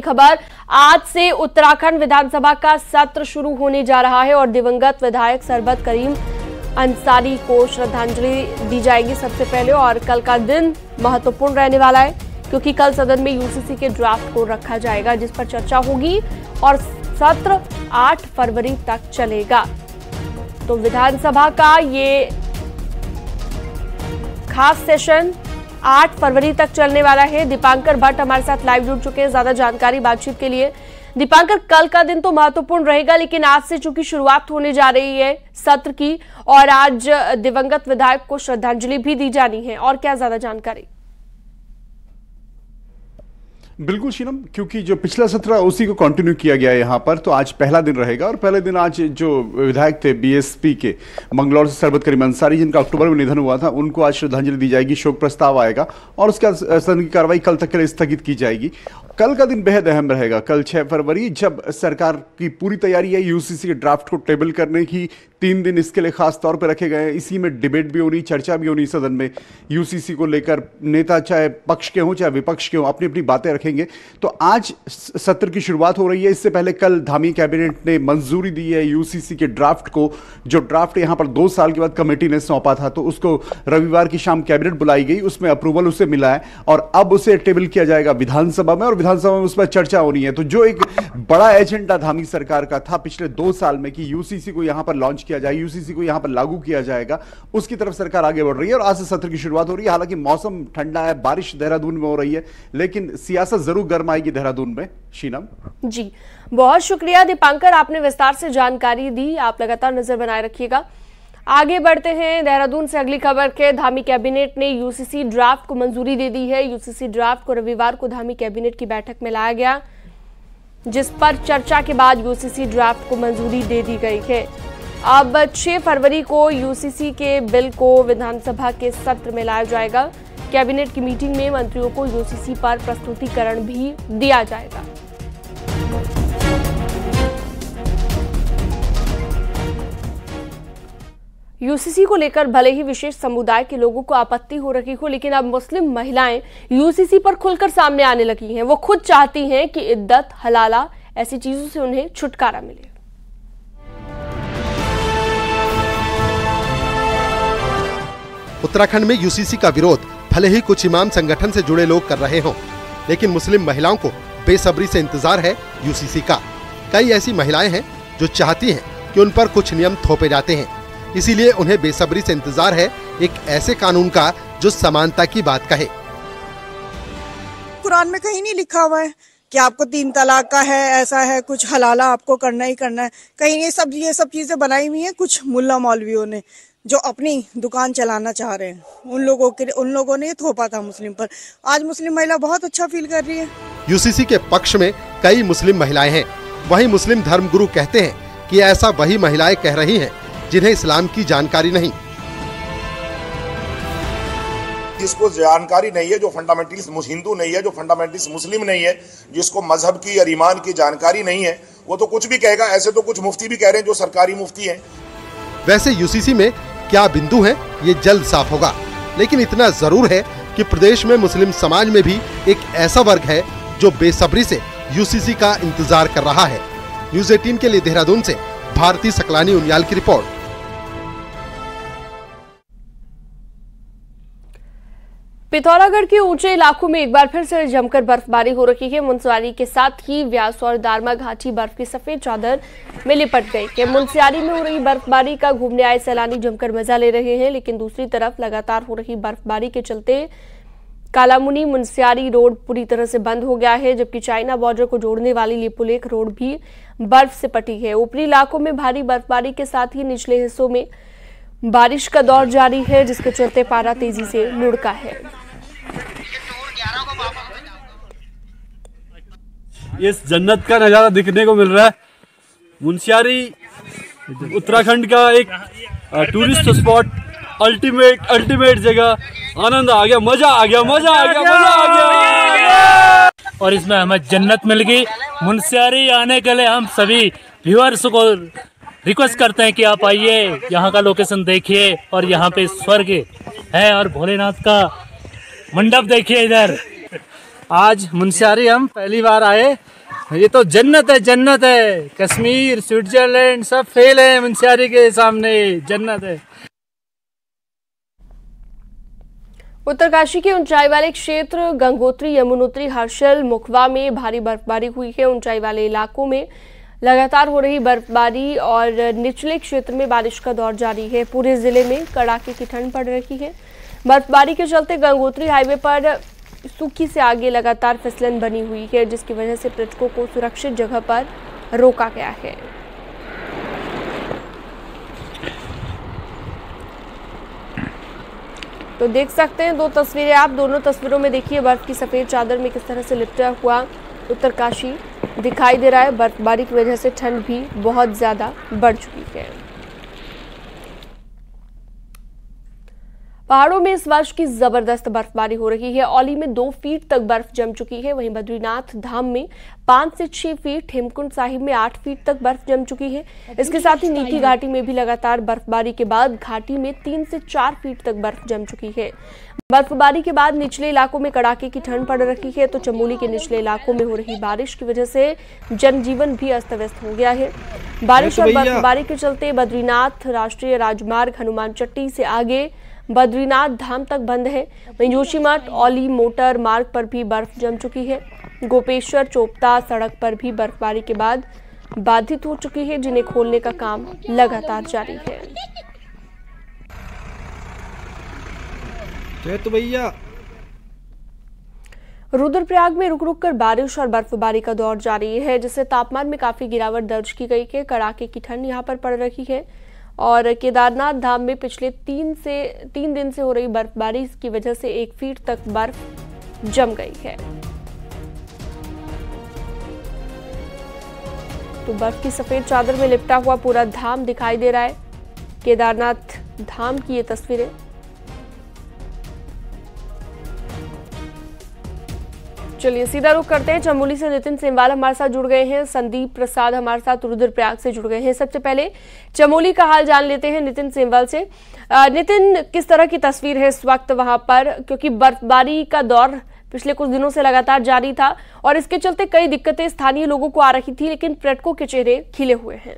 खबर, आज से उत्तराखंड विधानसभा का सत्र शुरू होने जा रहा है और दिवंगत विधायक सरबत करीम अंसारी को श्रद्धांजलि दी जाएगी सबसे पहले। और कल का दिन महत्वपूर्ण रहने वाला है क्योंकि कल सदन में यूसीसी के ड्राफ्ट को रखा जाएगा जिस पर चर्चा होगी और सत्र 8 फरवरी तक चलेगा। तो विधानसभा का ये खास सेशन 8 फरवरी तक चलने वाला है। दीपांकर भट्ट हमारे साथ लाइव जुड़ चुके हैं ज्यादा जानकारी बातचीत के लिए। दीपांकर, कल का दिन तो महत्वपूर्ण रहेगा लेकिन आज से चूंकि शुरुआत होने जा रही है सत्र की और आज दिवंगत विधायक को श्रद्धांजलि भी दी जानी है, और क्या ज्यादा जानकारी? बिल्कुल शीनम, क्योंकि जो पिछला सत्र उसी को कंटिन्यू किया गया है यहाँ पर, तो आज पहला दिन रहेगा। और पहले दिन आज जो विधायक थे बीएसपी के मंगलौर से सरबत करीम अंसारी, जिनका अक्टूबर में निधन हुआ था, उनको आज श्रद्धांजलि दी जाएगी, शोक प्रस्ताव आएगा और उसके बाद सदन की कार्रवाई कल तक के लिए स्थगित की जाएगी। कल का दिन बेहद अहम रहेगा। कल 6 फरवरी जब सरकार की पूरी तैयारी है यूसीसी के ड्राफ्ट को टेबल करने की, 3 दिन इसके लिए खास तौर पर रखे गए हैं। इसी में डिबेट भी होनी, चर्चा भी होनी सदन में। यूसीसी को लेकर नेता चाहे पक्ष के हों चाहे विपक्ष के हों अपनी अपनी बातें रखेंगे। तो आज सत्र की शुरुआत हो रही है। इससे पहले कल धामी कैबिनेट ने मंजूरी दी है यूसीसी के ड्राफ्ट को। जो ड्राफ्ट यहां पर 2 साल के बाद कमेटी ने सौंपा था, तो उसको रविवार की शाम कैबिनेट बुलाई गई, उसमें अप्रूवल उसे मिला है और अब उसे टेबल किया जाएगा विधानसभा में और विधानसभा में उस पर चर्चा होनी है। तो जो एक बड़ा एजेंडा धामी सरकार का था पिछले 2 साल में कि यूसीसी को यहां पर लॉन्च किया जाए, यूसीसी को यहां पर लागू किया जाएगा, उसकी तरफ सरकार आगे बढ़ रही है और आज से सत्र की शुरुआत हो रही है। हालांकि मौसम ठंडा है, बारिश देहरादून में हो रही है, लेकिन सियासत जरूर गर्म आएगी देहरादून में। शीनम जी, बहुत शुक्रिया दीपांकर, आपने विस्तार से जानकारी दी। आप लगातार नजर बनाए रखिएगा। आगे बढ़ते हैं देहरादून से अगली खबर के। धामी कैबिनेट ने यूसीसी ड्राफ्ट को मंजूरी दे दी है। यूसीसी ड्राफ्ट को रविवार को धामी कैबिनेट की बैठक में लाया गया जिस पर चर्चा के बाद यूसीसी ड्राफ्ट को मंजूरी दे दी गई है। अब 6 फरवरी को यूसीसी के बिल को विधानसभा के सत्र में लाया जाएगा। कैबिनेट की मीटिंग में मंत्रियों को यूसीसी पर प्रस्तुतिकरण भी दिया जाएगा। यूसीसी को लेकर भले ही विशेष समुदाय के लोगों को आपत्ति हो रही हो, लेकिन अब मुस्लिम महिलाएं यूसीसी पर खुलकर सामने आने लगी हैं। वो खुद चाहती हैं कि इद्दत, हलाला ऐसी चीजों से उन्हें छुटकारा मिले। उत्तराखंड में यूसीसी का विरोध भले ही कुछ इमाम संगठन से जुड़े लोग कर रहे हों, लेकिन मुस्लिम महिलाओं को बेसब्री से इंतजार है यूसीसी का। कई ऐसी महिलाएं हैं जो चाहती हैं कि उन पर कुछ नियम थोपे जाते हैं, इसीलिए उन्हें बेसब्री से इंतजार है एक ऐसे कानून का जो समानता की बात कहे। कुरान में कहीं नहीं लिखा हुआ है कि आपको 3 तलाक का है, ऐसा है, कुछ हलाला आपको करना ही करना है। कहीं ये सब चीजें बनाई हुई हैं कुछ मुल्ला मौलवियों ने जो अपनी दुकान चलाना चाह रहे हैं। उन लोगों ने थोपा था मुस्लिम पर। आज मुस्लिम महिला बहुत अच्छा फील कर रही है। यूसीसी के पक्ष में कई मुस्लिम महिलाएं हैं, वहीं मुस्लिम धर्मगुरु कहते हैं कि ऐसा वही महिलाएं कह रही हैं जिन्हें इस्लाम की जानकारी नहीं। जिसको जानकारी नहीं है, जो फंडामेंटलिस्ट हिंदू नहीं है, जो फंडामेंटलिस्ट मुस्लिम नहीं है, जिसको मजहब की और ईमान की जानकारी नहीं है, वो तो कुछ भी कहेगा। ऐसे तो कुछ मुफ्ती भी कह रहे हैं जो सरकारी मुफ्ती हैं। वैसे यूसीसी में क्या बिंदु है ये जल्द साफ होगा, लेकिन इतना जरूर है कि प्रदेश में मुस्लिम समाज में भी एक ऐसा वर्ग है जो बेसब्री से यूसीसी का इंतजार कर रहा है। न्यूज़ 18 के लिए देहरादून से भारती सकलानी उनियाल की रिपोर्ट। पिथौरागढ़ के ऊंचे इलाकों में एक बार फिर से जमकर बर्फबारी हो रही है। मुनस्यारी के साथ ही व्यास और दारमा घाटी बर्फ की सफेद चादर में लिपट गई है। मुनस्यारी में हो रही बर्फबारी का घूमने आए सैलानी जमकर मजा ले रहे हैं, लेकिन दूसरी तरफ लगातार हो रही बर्फबारी के चलते कालामुनी मुनस्यारी रोड पूरी तरह से बंद हो गया है, जबकि चाइना बॉर्डर को जोड़ने वाली लिपुलेख रोड भी बर्फ से पटी है। ऊपरी इलाकों में भारी बर्फबारी के साथ ही निचले हिस्सों में बारिश का दौर जारी है, जिसके चलते पारा तेजी से लुढ़का है। इस जन्नत का नजारा दिखने को मिल रहा है। मुनस्यारी उत्तराखंड का एक टूरिस्ट स्पॉट, अल्टीमेट जगह। आनंद आ गया, मजा आ गया। और इसमें हमें जन्नत मिल गई। मुनस्यारी आने के लिए हम सभी व्यूअर्स को रिक्वेस्ट करते हैं कि आप आइए, यहाँ का लोकेशन देखिए और यहाँ पे स्वर्ग है और भोलेनाथ का मंडप देखिए। इधर आज मुनस्यारी हम पहली बार आए। ये तो जन्नत है, जन्नत है। कश्मीर, स्विट्जरलैंड सब फेल है, मुनस्यारी के सामने जन्नत है। उत्तरकाशी के ऊंचाई वाले क्षेत्र गंगोत्री, यमुनोत्री, हर्षल, मुखवा में भारी बर्फबारी हुई है। ऊंचाई वाले इलाकों में लगातार हो रही बर्फबारी और निचले क्षेत्र में बारिश का दौर जारी है। पूरे जिले में कड़ाके की ठंड पड़ रही है। बर्फबारी के चलते गंगोत्री हाईवे पर सुखी से आगे लगातार फिसलन बनी हुई है, जिसकी वजह से पर्यटकों को सुरक्षित जगह पर रोका गया है। तो देख सकते हैं 2 तस्वीरें आप। दोनों तस्वीरों में देखिए बर्फ की सफेद चादर में किस तरह से लिपटा हुआ उत्तरकाशी दिखाई दे रहा है। बर्फबारी की वजह से ठंड भी बहुत ज्यादा बढ़ चुकी है। पहाड़ों में इस वर्ष की जबरदस्त बर्फबारी हो रही है। औली में 2 फीट तक बर्फ जम चुकी है। वहीं बद्रीनाथ धाम में 5 से 6 फीट, हेमकुंड साहिब में 8 फीट तक बर्फ जम चुकी है। इसके साथ ही नीति घाटी में भी लगातार बर्फबारी के बाद घाटी में 3 से 4 फीट तक बर्फ जम चुकी है। बर्फबारी के बाद निचले इलाकों में कड़ाके की ठंड पड़ रही है। तो चमोली के निचले इलाकों में हो रही बारिश की वजह से जनजीवन भी अस्त व्यस्त हो गया है। बारिश और बर्फबारी के चलते बद्रीनाथ राष्ट्रीय राजमार्ग हनुमान चट्टी से आगे बद्रीनाथ धाम तक बंद है। वहीं जोशीमठ औली मोटर मार्ग पर भी बर्फ जम चुकी है। गोपेश्वर चोपता सड़क पर भी बर्फबारी के बाद बाधित हो चुकी है, जिन्हें खोलने का काम लगातार जारी है। तो भैया रुद्रप्रयाग में रुक रुक कर बारिश और बर्फबारी का दौर जारी है, जिससे तापमान में काफी गिरावट दर्ज की गई है। कड़ाके की ठंड यहां पर पड़ रही है और केदारनाथ धाम में पिछले 3 दिन से हो रही बर्फबारी की वजह से 1 फीट तक बर्फ जम गई है। तो बर्फ की सफेद चादर में लिपटा हुआ पूरा धाम दिखाई दे रहा है। केदारनाथ धाम की ये तस्वीरें। चलिए सीधा रुख करते हैं। चमोली से नितिन सेमवाल हमारे साथ जुड़ गए हैं। संदीप प्रसाद हमारे साथ रुद्रप्रयाग से जुड़ गए हैं। सबसे पहले चमोली का हाल जान लेते हैं नितिन सेमवाल से। नितिन, किस तरह की तस्वीर है इस वक्त वहां पर, क्योंकि बर्फबारी का दौर पिछले कुछ दिनों से लगातार जारी था और इसके चलते कई दिक्कतें स्थानीय लोगों को आ रही थी, लेकिन पर्यटकों के चेहरे खिले हुए हैं।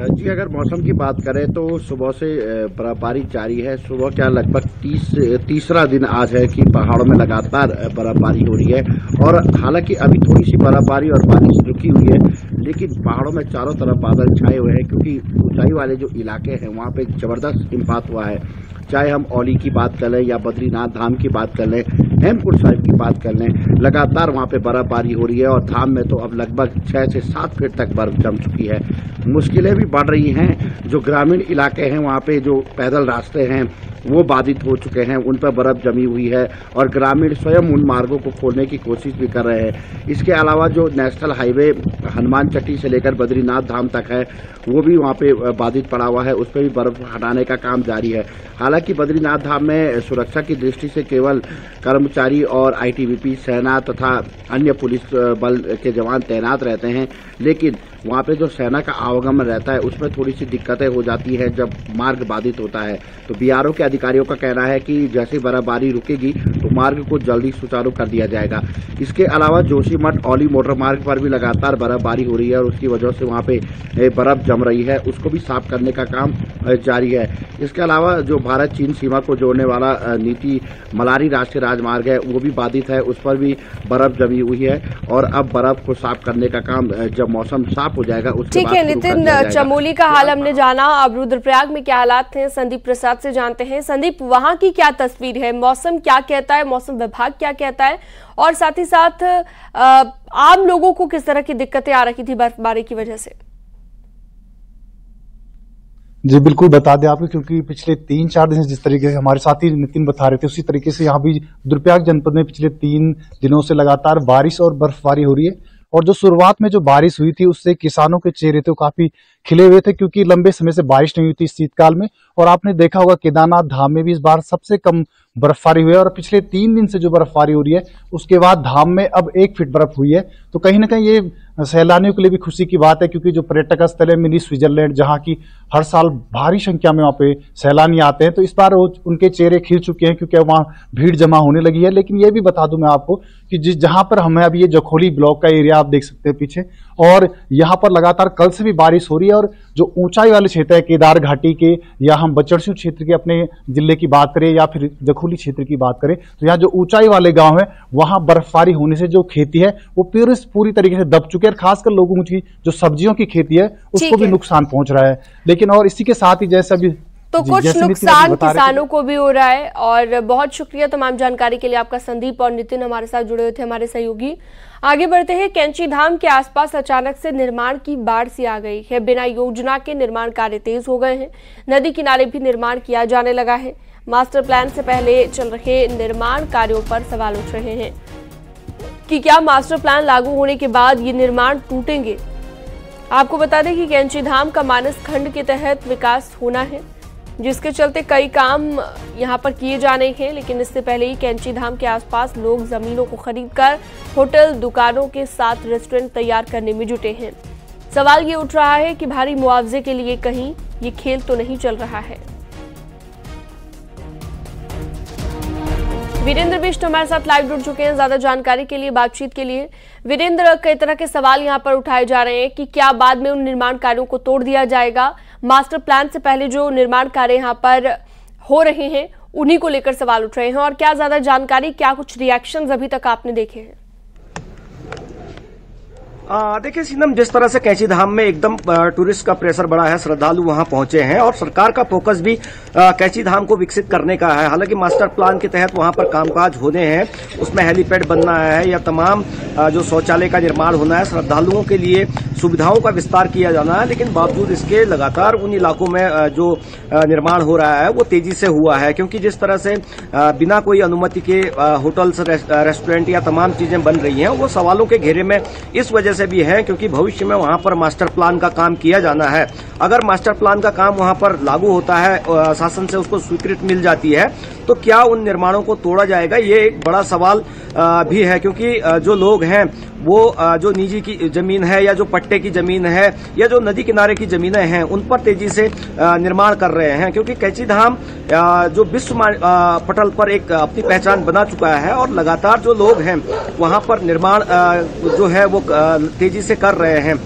जी, अगर मौसम की बात करें तो सुबह से बर्फबारी जारी है। सुबह क्या लगभग तीसरा दिन आज है कि पहाड़ों में लगातार बर्फबारी हो रही है और हालांकि अभी थोड़ी सी बर्फबारी और बारिश रुकी हुई है, लेकिन पहाड़ों में चारों तरफ बादल छाए हुए हैं, क्योंकि ऊंचाई वाले जो इलाके हैं वहाँ पे जबरदस्त हिमपात हुआ है। चाहे हम औली की बात कर लें या बद्रीनाथ धाम की बात कर लें, हेमकुंड साहिब की बात कर लें, लगातार वहाँ पे बर्फबारी हो रही है और धाम में तो अब लगभग 6 से 7 फीट तक बर्फ जम चुकी है। मुश्किलें भी बढ़ रही हैं। जो ग्रामीण इलाके हैं वहाँ पे जो पैदल रास्ते हैं वो बाधित हो चुके हैं, उन पर बर्फ जमी हुई है और ग्रामीण स्वयं उन मार्गों को खोलने की कोशिश भी कर रहे हैं। इसके अलावा जो नेशनल हाईवे हनुमान चट्टी से लेकर बद्रीनाथ धाम तक है वो भी वहाँ पे बाधित पड़ा हुआ है, उस पर भी बर्फ हटाने का काम जारी है। हालांकि बद्रीनाथ धाम में सुरक्षा की दृष्टि से केवल कर्मचारी और आईटीबीपी, सेना तथा अन्य पुलिस बल के जवान तैनात रहते हैं, लेकिन वहाँ पे जो सेना का आवागमन रहता है उसमें थोड़ी सी दिक्कतें हो जाती है जब मार्ग बाधित होता है। तो बीआरओ के अधिकारियों का कहना है कि जैसे बर्फबारी रुकेगी तो मार्ग को जल्दी सुचारू कर दिया जाएगा। इसके अलावा जोशीमठ औली मोटर मार्ग पर भी लगातार बर्फबारी हो रही है और उसकी वजह से वहाँ पे बर्फ जम रही है, उसको भी साफ करने का काम जारी है। इसके अलावा जो भारत चीन सीमा को जोड़ने वाला नीति मलारी राष्ट्रीय राजमार्ग है वो भी बाधित है, उस पर भी बर्फ जमी हुई है और अब बर्फ को साफ करने का काम जब मौसम साफ हो जाएगा उसके बाद। ठीक है नितिन, चमोली का हाल हमने जाना, अब रुद्रप्रयाग में क्या हालात हैं संदीप प्रसाद से जानते हैं। संदीप, वहां की क्या तस्वीर है, मौसम क्या कहता है, मौसम विभाग क्या कहता है और साथ ही साथ आम लोगों को किस तरह की दिक्कतें आ रही थी बर्फबारी की वजह से? जी बिल्कुल बता दें आपको, क्योंकि पिछले 3-4 दिन से जिस तरीके से हमारे साथी नितिन बता रहे थे उसी तरीके से यहाँ भी रुद्रप्रयाग जनपद में पिछले 3 दिनों से लगातार बारिश और बर्फबारी हो रही है। और जो शुरुआत में जो बारिश हुई थी उससे किसानों के चेहरे तो काफी खिले हुए थे, क्योंकि लंबे समय से बारिश नहीं हुई थी शीतकाल में। और आपने देखा होगा केदारनाथ धाम में भी इस बार सबसे कम बर्फबारी हुई है और पिछले 3 दिन से जो बर्फबारी हो रही है उसके बाद धाम में अब 1 फीट बर्फ हुई है। तो कहीं ना कहीं ये सैलानियों के लिए भी खुशी की बात है, क्योंकि जो पर्यटक स्थल है मिनी स्विट्जरलैंड, जहाँ की हर साल भारी संख्या में वहाँ पे सैलानी आते हैं, तो इस बार उनके चेहरे खिल चुके हैं क्योंकि वहाँ भीड़ जमा होने लगी है। लेकिन ये भी बता दूं मैं आपको कि जहाँ पर हमें अभी ये जखोली ब्लॉक का एरिया आप देख सकते हैं पीछे, और यहाँ पर लगातार कल से भी बारिश हो रही है। और जो ऊंचाई वाले क्षेत्र है केदार घाटी के, या हम बचड़सू क्षेत्र के अपने जिले की बात करें या फिर जखोली क्षेत्र की बात करें, तो यहाँ जो ऊंचाई वाले गांव है वहां बर्फबारी होने से जो खेती है वो पूरी तरीके से दब चुकी है। खासकर लोगों की जो सब्जियों की खेती है उसको भी नुकसान पहुंच रहा है। लेकिन और इसी के साथ ही जैसा भी तो कुछ नुकसान किसानों को भी हो रहा है। और बहुत शुक्रिया तमाम जानकारी के लिए आपका। संदीप और नितिन हमारे साथ जुड़े हुए थे, हमारे सहयोगी। आगे बढ़ते हैं। कैंची धाम के आसपास अचानक से निर्माण की बाढ़ सी आ गई है। बिना योजना के निर्माण कार्य तेज हो गए हैं। नदी किनारे भी निर्माण किया जाने लगा है। मास्टर प्लान से पहले चल रहे निर्माण कार्यों पर सवाल उठ रहे हैं कि क्या मास्टर प्लान लागू होने के बाद ये निर्माण टूटेंगे। आपको बता दें कि कैंची धाम का मानस खंड के तहत विकास होना है, जिसके चलते कई काम यहां पर किए जाने हैं। लेकिन इससे पहले ही कैंची धाम के आसपास लोग जमीनों को खरीदकर होटल, दुकानों के साथ रेस्टोरेंट तैयार करने में जुटे हैं। सवाल ये उठ रहा है कि भारी मुआवजे के लिए कहीं ये खेल तो नहीं चल रहा है। वीरेंद्र बिष्ट हमारे साथ लाइव जुड़ चुके हैं ज्यादा जानकारी के लिए, बातचीत के लिए। वीरेंद्र, कई तरह के सवाल यहां पर उठाए जा रहे हैं कि क्या बाद में उन निर्माण कार्यों को तोड़ दिया जाएगा। मास्टर प्लान से पहले जो निर्माण कार्य यहां पर हो रहे हैं उन्हीं को लेकर सवाल उठ रहे हैं। और क्या ज्यादा जानकारी, क्या कुछ रिएक्शंस अभी तक आपने देखे हैं? देखिए सीनम, जिस तरह से कैंची धाम में एकदम टूरिस्ट का प्रेशर बढ़ा है, श्रद्धालु वहां पहुंचे हैं और सरकार का फोकस भी कैंची धाम को विकसित करने का है। हालांकि मास्टर प्लान के तहत वहां पर कामकाज होने हैं, उसमें हेलीपैड बनना है या तमाम जो शौचालय का निर्माण होना है, श्रद्धालुओं के लिए सुविधाओं का विस्तार किया जाना है। लेकिन बावजूद इसके लगातार उन इलाकों में जो निर्माण हो रहा है वो तेजी से हुआ है, क्योंकि जिस तरह से बिना कोई अनुमति के होटल्स, रेस्टोरेंट या तमाम चीजें बन रही हैं, वो सवालों के घेरे में इस वजह से भी है क्योंकि भविष्य में वहां पर मास्टर प्लान का काम किया जाना है। अगर मास्टर प्लान का काम वहां पर लागू होता है, शासन से उसको स्वीकृति मिल जाती है, तो क्या उन निर्माणों को तोड़ा जाएगा, ये एक बड़ा सवाल भी है। क्योंकि जो लोग हैं वो जो निजी की जमीन है या जो पट्टे की जमीन है या जो नदी किनारे की जमीनें हैं उन पर तेजी से निर्माण कर रहे हैं, क्योंकि कैंची धाम जो विश्व पटल पर एक अपनी पहचान बना चुका है और लगातार जो लोग हैं वहां पर निर्माण जो है वो तेजी से कर रहे हैं।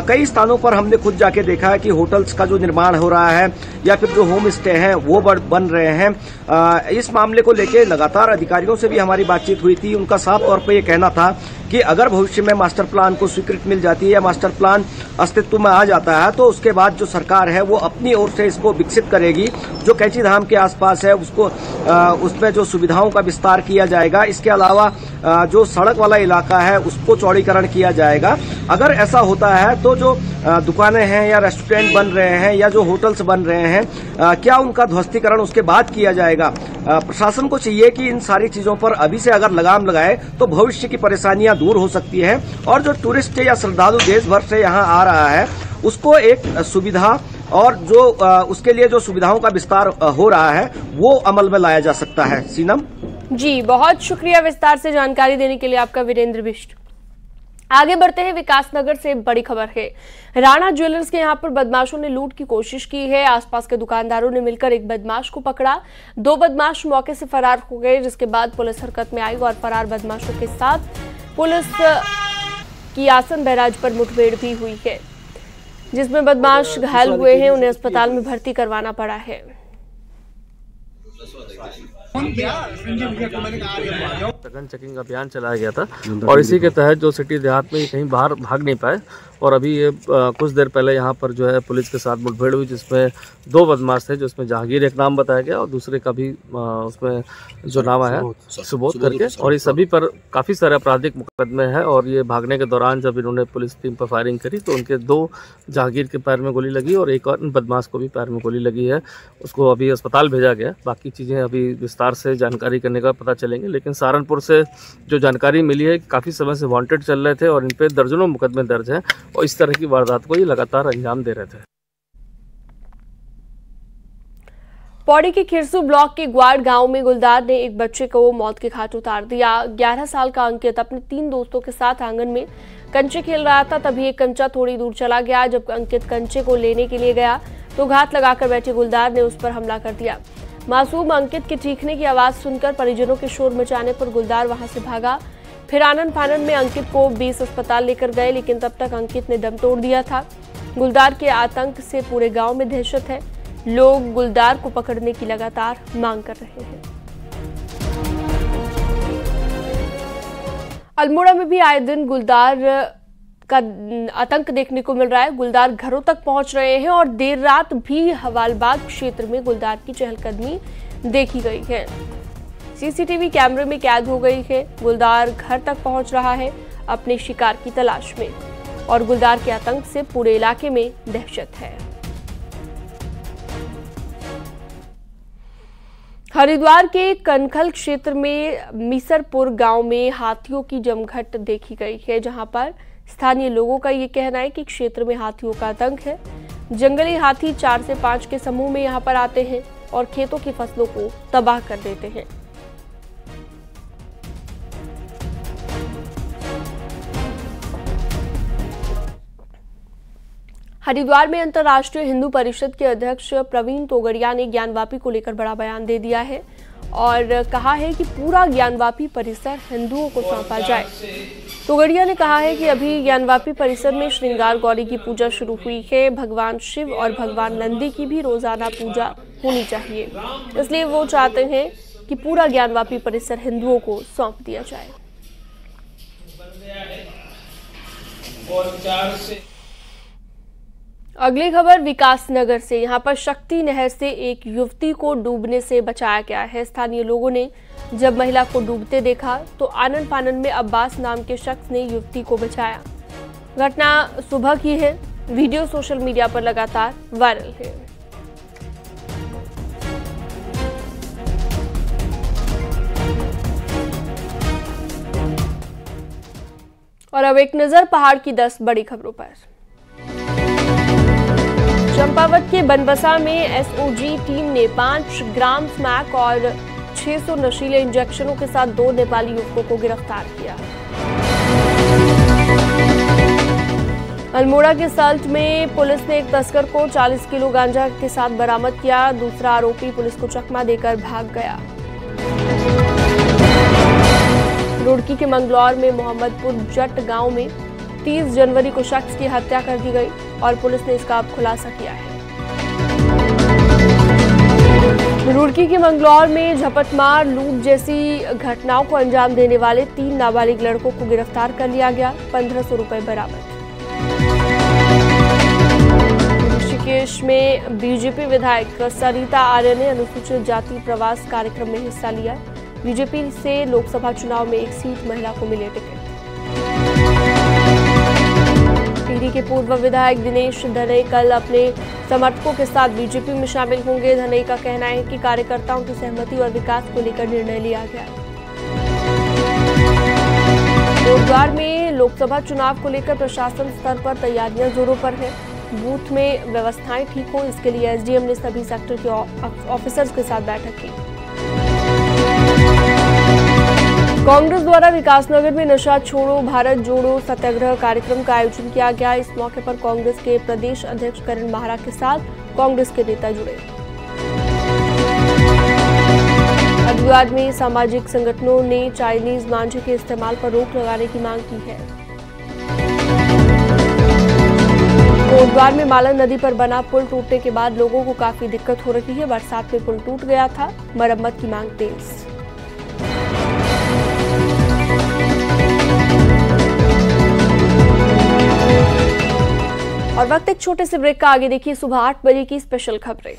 कई स्थानों पर हमने खुद जाके देखा है कि होटल्स का जो निर्माण हो रहा है या फिर जो होम स्टे हैं वो बन रहे हैं। इस मामले को लेकर लगातार अधिकारियों से भी हमारी बातचीत हुई थी। उनका साफ तौर पर यह कहना था कि अगर भविष्य में मास्टर प्लान को स्वीकृति मिल जाती है या मास्टर प्लान अस्तित्व में आ जाता है तो उसके बाद जो सरकार है वो अपनी ओर से इसको विकसित करेगी। जो कैंची धाम के आसपास है उसको उसमें जो सुविधाओं का विस्तार किया जाएगा, इसके अलावा जो सड़क वाला इलाका है उसको चौड़ीकरण किया जाएगा। अगर ऐसा होता है तो जो दुकानें हैं या रेस्टोरेंट बन रहे हैं या जो होटल्स बन रहे हैं, क्या उनका ध्वस्तीकरण उसके बाद किया जाएगा। प्रशासन को चाहिए कि इन सारी चीजों पर अभी से अगर लगाम लगाए तो भविष्य की परेशानियां दूर हो सकती है और जो टूरिस्ट या श्रद्धालु देश भर से यहाँ आ रहा है उसको एक सुविधा और जो उसके लिए जो सुविधाओं का विस्तार हो रहा है वो अमल में लाया जा सकता है। सीनम जी, बहुत शुक्रिया विस्तार से जानकारी देने के लिए आपका वीरेंद्र बिष्ट। आगे बढ़ते हैं। विकासनगर से बड़ी खबर है। राणा ज्वेलर्स के यहां पर बदमाशों ने लूट की कोशिश की है। आसपास के दुकानदारों ने मिलकर एक बदमाश को पकड़ा। 2 बदमाश मौके से फरार हो गए, जिसके बाद पुलिस हरकत में आई और फरार बदमाशों के साथ पुलिस की आसन बैराज पर मुठभेड़ भी हुई है, जिसमें बदमाश घायल हुए हैं। उन्हें अस्पताल में भर्ती करवाना पड़ा है। सघन चेकिंग अभियान चलाया गया था और इसी के तहत जो सिटी देहात में कहीं बाहर भाग नहीं पाए और अभी ये कुछ देर पहले यहाँ पर जो है पुलिस के साथ मुठभेड़ हुई, जिसमें 2 बदमाश थे, जिसमें जहांगीर एक नाम बताया गया और दूसरे का भी उसमें जो नाम है सुबोध करके, और ये सभी पर काफ़ी सारे आपराधिक मुकदमे हैं। और ये भागने के दौरान जब इन्होंने पुलिस टीम पर फायरिंग करी तो उनके 2 जहांगीर के पैर में गोली लगी और एक और बदमाश को भी पैर में गोली लगी है। उसको अभी अस्पताल भेजा गया। बाकी चीज़ें अभी विस्तार से जानकारी करने का पता चलेंगे। लेकिन सहारनपुर से जो जानकारी मिली है काफ़ी समय से वांटेड चल रहे थे और इन पे दर्जनों मुकदमे दर्ज हैं और इस तरह की वारदात को ये लगातार अंजाम दे रहे थे। पौड़ी के खिरसू ब्लॉक के ग्वाड़ गांव में गुलदार ने एक बच्चे को मौत के घाट उतार दिया। 11 साल का अंकित अपने 3 दोस्तों के साथ आंगन में कंचे खेल रहा था, तभी एक कंचा थोड़ी दूर चला गया। जब अंकित कंचे को लेने के लिए गया तो घात लगाकर बैठे गुलदार ने उस पर हमला कर दिया। मासूम अंकित के चीखने की आवाज सुनकर परिजनों के शोर मचाने पर गुलदार वहां से भागा। फिर आनन फानन में अंकित को 20 अस्पताल लेकर गए, लेकिन तब तक अंकित ने दम तोड़ दिया था। गुलदार के आतंक से पूरे गांव में दहशत है। लोग गुलदार को पकड़ने की लगातार मांग कर रहे हैं। अल्मोड़ा में भी आए दिन गुलदार का आतंक देखने को मिल रहा है। गुलदार घरों तक पहुंच रहे हैं और देर रात भी हवालबाग क्षेत्र में गुलदार की चहलकदमी देखी गई है। सीसीटीवी कैमरे में कैद हो गई है। गुलदार घर तक पहुंच रहा है अपने शिकार की तलाश में और गुलदार के आतंक से पूरे इलाके में दहशत है। हरिद्वार के कनखल क्षेत्र में मीसरपुर गांव में हाथियों की जमघट देखी गई है, जहां पर स्थानीय लोगों का ये कहना है कि क्षेत्र में हाथियों का आतंक है। जंगली हाथी 4 से 5 के समूह में यहां पर आते हैं और खेतों की फसलों को तबाह कर देते हैं। हरिद्वार में अंतर्राष्ट्रीय हिंदू परिषद के अध्यक्ष प्रवीण तोगड़िया ने ज्ञानवापी को लेकर बड़ा बयान दे दिया है और कहा है कि पूरा ज्ञानवापी परिसर हिंदुओं को सौंपा जाए। तोगड़िया ने कहा है कि अभी ज्ञानवापी परिसर में श्रृंगार गौरी की पूजा शुरू हुई है। भगवान शिव और भगवान नंदी की भी रोजाना पूजा होनी चाहिए, इसलिए वो चाहते हैं कि पूरा ज्ञानवापी परिसर हिंदुओं को सौंप दिया जाए। अगली खबर विकासनगर से। यहां पर शक्ति नहर से एक युवती को डूबने से बचाया गया है। स्थानीय लोगों ने जब महिला को डूबते देखा तो आनन फानन में अब्बास नाम के शख्स ने युवती को बचाया। घटना सुबह की है। वीडियो सोशल मीडिया पर लगातार वायरल है। और अब एक नजर पहाड़ की 10 बड़ी खबरों पर। चंपावत के बनबसा में एसओजी टीम ने 5 ग्राम स्मैक और 600 नशीले इंजेक्शनों के साथ 2 नेपाली युवकों को गिरफ्तार किया। अल्मोड़ा के सल्ट में पुलिस ने एक तस्कर को 40 किलो गांजा के साथ बरामद किया। दूसरा आरोपी पुलिस को चकमा देकर भाग गया। रुड़की के मंगलौर में मोहम्मदपुर जट गांव में 30 जनवरी को शख्स की हत्या कर दी गई और पुलिस ने इसका अब खुलासा किया है। रुड़की के मंगलौर में झपटमार लूट जैसी घटनाओं को अंजाम देने वाले 3 नाबालिग लड़कों को गिरफ्तार कर लिया गया। 1500 रुपए बरामद। ऋषिकेश में बीजेपी विधायक सरिता आर्य ने अनुसूचित जाति प्रवास कार्यक्रम में हिस्सा लिया। बीजेपी से लोकसभा चुनाव में 1 सीट महिला को मिले टिकट। टिहरी के पूर्व विधायक दिनेश धनई कल अपने समर्थकों के साथ बीजेपी में शामिल होंगे। धनई का कहना है कि कार्यकर्ताओं की सहमति और विकास को लेकर निर्णय लिया गया। कोटद्वार में लोकसभा चुनाव को लेकर प्रशासन स्तर पर तैयारियां जोरों पर है। बूथ में व्यवस्थाएं ठीक हो, इसके लिए एसडीएम ने सभी सेक्टर के ऑफिसर्स के साथ बैठक की। कांग्रेस द्वारा विकासनगर में नशा छोड़ो भारत जोड़ो सत्याग्रह कार्यक्रम का आयोजन किया गया। इस मौके पर कांग्रेस के प्रदेश अध्यक्ष करण माहरा के साथ कांग्रेस के नेता जुड़े। हरिद्वार में सामाजिक संगठनों ने चाइनीज मांझे के इस्तेमाल पर रोक लगाने की मांग की है। कोटद्वार में मालन नदी पर बना पुल टूटने के बाद लोगों को काफी दिक्कत हो रही है। बरसात में पुल टूट गया था, मरम्मत की मांग तेज। और वक्त एक छोटे से ब्रेक का। आगे देखिए सुबह 8 बजे की स्पेशल खबरें।